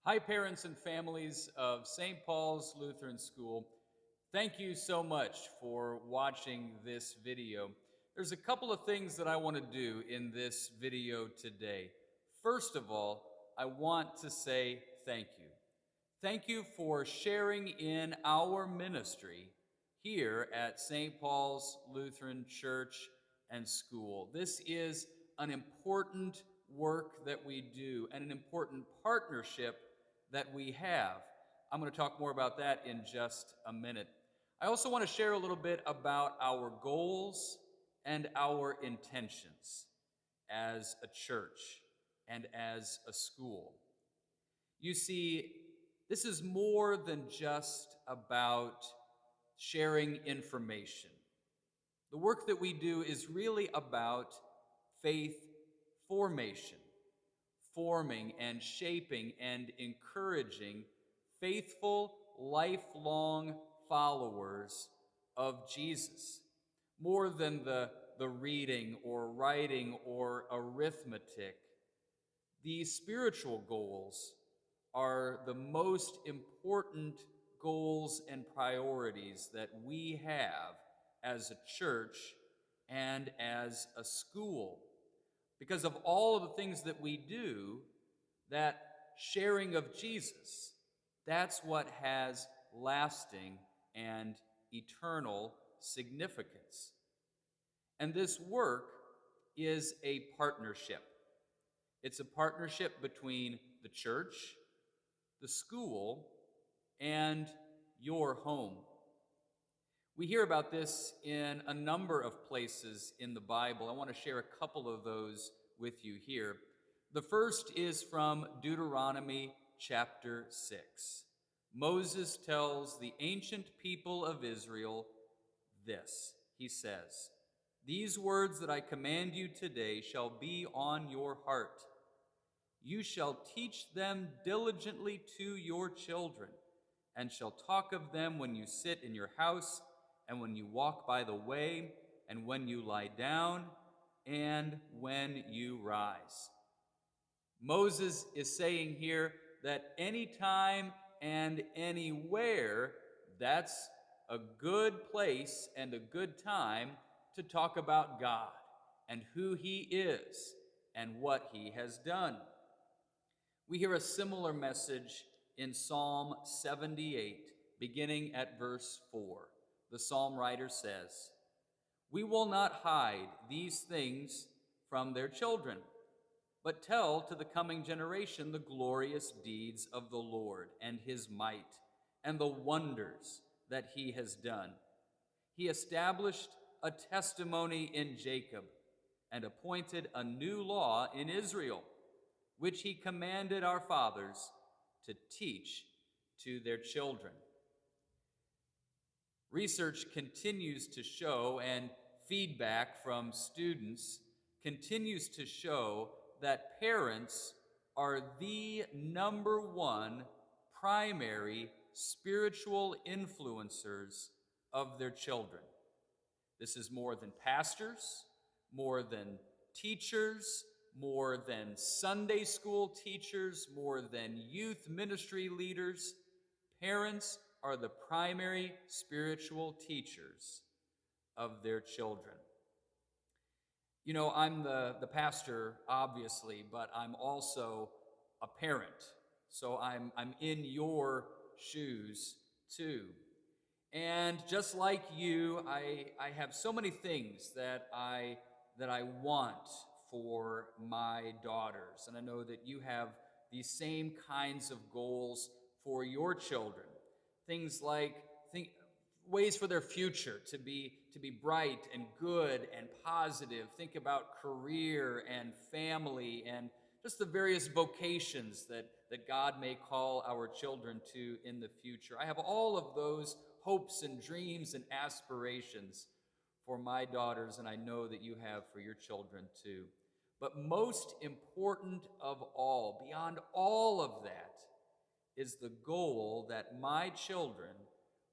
Hi, parents and families of St. Paul's Lutheran School. Thank you so much for watching this video. There's a couple of things that I want to do in this video today. First of all, I want to say thank you. Thank you for sharing in our ministry here at St. Paul's Lutheran Church and School. This is an important work that we do and an important partnership that we have. I'm going to talk more about that in just a minute. I also want to share a little bit about our goals and our intentions as a church and as a school. You see, this is more than just about sharing information. The work that we do is really about faith formation, forming and shaping and encouraging faithful, lifelong followers of Jesus. More than the reading or writing or arithmetic, these spiritual goals are the most important goals and priorities that we have as a church and as a school. Because of all of the things that we do, that sharing of Jesus, that's what has lasting and eternal significance. And this work is a partnership. It's a partnership between the church, the school, and your home. We hear about this in a number of places in the Bible. I want to share a couple of those with you here. The first is from Deuteronomy chapter 6. Moses tells the ancient people of Israel this. He says, "These words that I command you today shall be on your heart. You shall teach them diligently to your children, and shall talk of them when you sit in your house, and when you walk by the way, and when you lie down, and when you rise." Moses is saying here that anytime and anywhere, that's a good place and a good time to talk about God and who He is and what He has done. We hear a similar message in Psalm 78, beginning at verse 4. The psalm writer says, "We will not hide these things from their children, but tell to the coming generation the glorious deeds of the Lord and His might and the wonders that He has done. He established a testimony in Jacob and appointed a new law in Israel, which He commanded our fathers to teach to their children." Research continues to show, and feedback from students continues to show, that parents are the number one primary spiritual influencers of their children. This is more than pastors, more than teachers, more than Sunday school teachers, more than youth ministry leaders. Parents are the primary spiritual teachers of their children. You know, I'm the pastor, obviously, but I'm also a parent. So I'm in your shoes too. And just like you, I have so many things that I want for my daughters. And I know that you have these same kinds of goals for your children. Things like ways for their future to be bright and good and positive. Think about career and family and just the various vocations that God may call our children to in the future. I have all of those hopes and dreams and aspirations for my daughters, and I know that you have for your children too. But most important of all, beyond all of that, is the goal that my children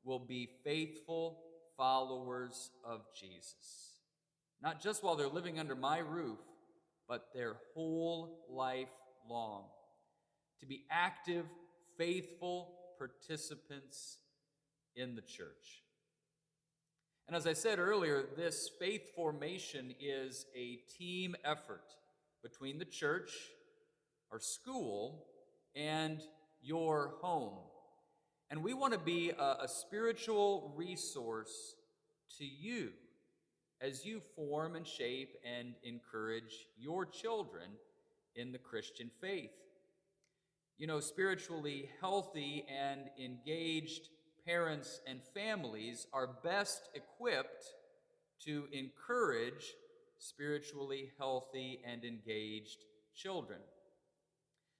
will be faithful followers of Jesus. Not just while they're living under my roof, but their whole life long. To be active faithful participants in the church. And as I said earlier, this faith formation is a team effort between the church, our school, and your home. And we want to be a spiritual resource to you as you form and shape and encourage your children in the Christian faith. You know, spiritually healthy and engaged parents and families are best equipped to encourage spiritually healthy and engaged children.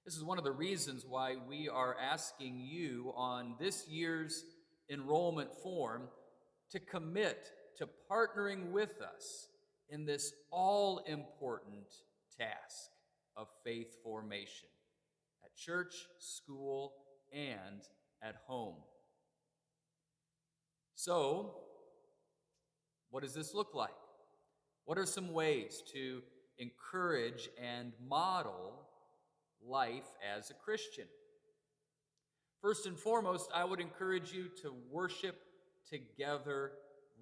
This is one of the reasons why we are asking you on this year's enrollment form to commit to partnering with us in this all-important task of faith formation at church, school, and at home. So, what does this look like? What are some ways to encourage and model life as a Christian? First and foremost, I would encourage you to worship together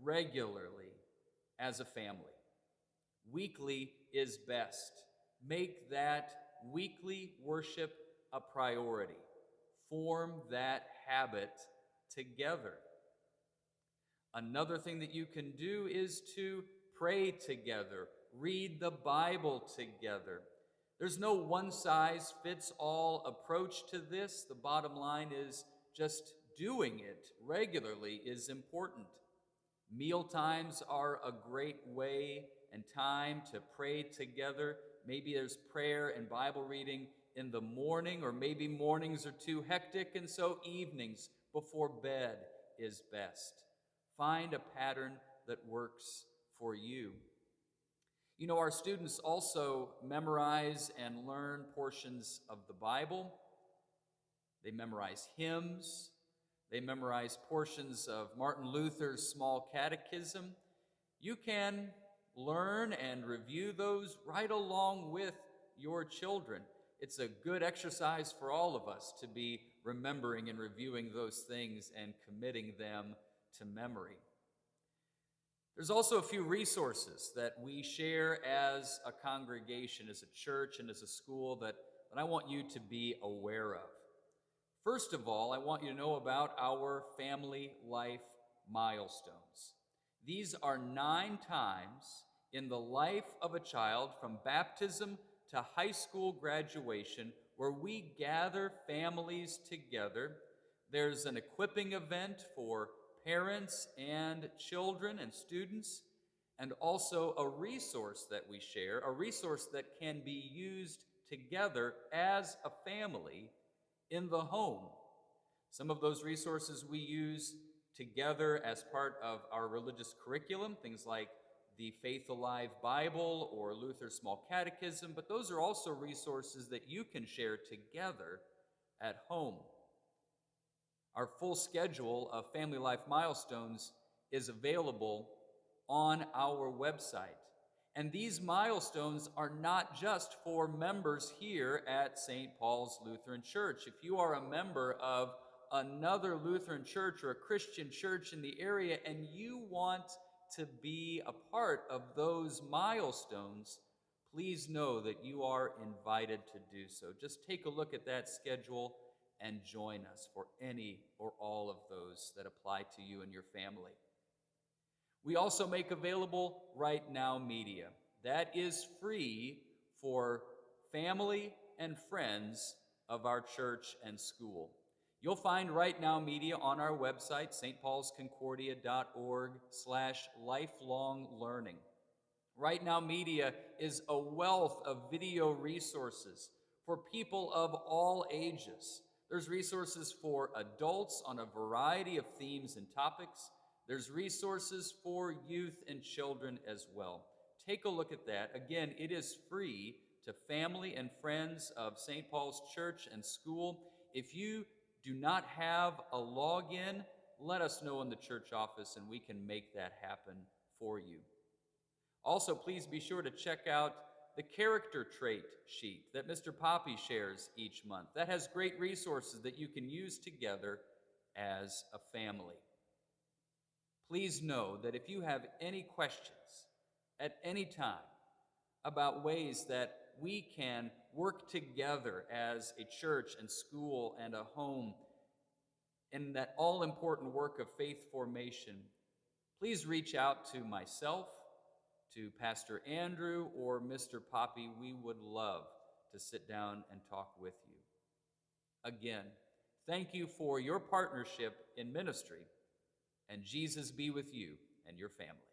regularly as a family. Weekly is best. Make that weekly worship a priority. Form that habit together. Another thing that you can do is to pray together, read the Bible together. There's no one-size-fits-all approach to this. The bottom line is just doing it regularly is important. Meal times are a great way and time to pray together. Maybe there's prayer and Bible reading in the morning, or maybe mornings are too hectic, and so evenings before bed is best. Find a pattern that works for you. You know, our students also memorize and learn portions of the Bible. They memorize hymns. They memorize portions of Martin Luther's small catechism. You can learn and review those right along with your children. It's a good exercise for all of us to be remembering and reviewing those things and committing them to memory. There's also a few resources that we share as a congregation, as a church, and as a school that I want you to be aware of. First of all, I want you to know about our Family Life Milestones. These are 9 times in the life of a child from baptism to high school graduation where we gather families together. There's an equipping event for parents and children and students, and also a resource that we share, a resource that can be used together as a family in the home. Some of those resources we use together as part of our religious curriculum, things like the Faith Alive Bible or Luther's Small Catechism, but those are also resources that you can share together at home. Our full schedule of Family Life Milestones is available on our website. And these milestones are not just for members here at St. Paul's Lutheran Church. If you are a member of another Lutheran church or a Christian church in the area and you want to be a part of those milestones, please know that you are invited to do so. Just take a look at that schedule and join us for any or all of those that apply to you and your family. We also make available RightNowMedia. That is free for family and friends of our church and school. You'll find RightNowMedia on our website, stpaulsconcordia.org/lifelong learning. RightNowMedia is a wealth of video resources for people of all ages. There's resources for adults on a variety of themes and topics. There's resources for youth and children as well. Take a look at that. Again, it is free to family and friends of St. Paul's Church and School. If you do not have a login, let us know in the church office and we can make that happen for you. Also, please be sure to check out the character trait sheet that Mr. Poppy shares each month. That has great resources that you can use together as a family. Please know that if you have any questions at any time about ways that we can work together as a church and school and a home in that all-important work of faith formation, please reach out to myself, to Pastor Andrew, or Mr. Poppy. We would love to sit down and talk with you. Again, thank you for your partnership in ministry, and Jesus be with you and your family.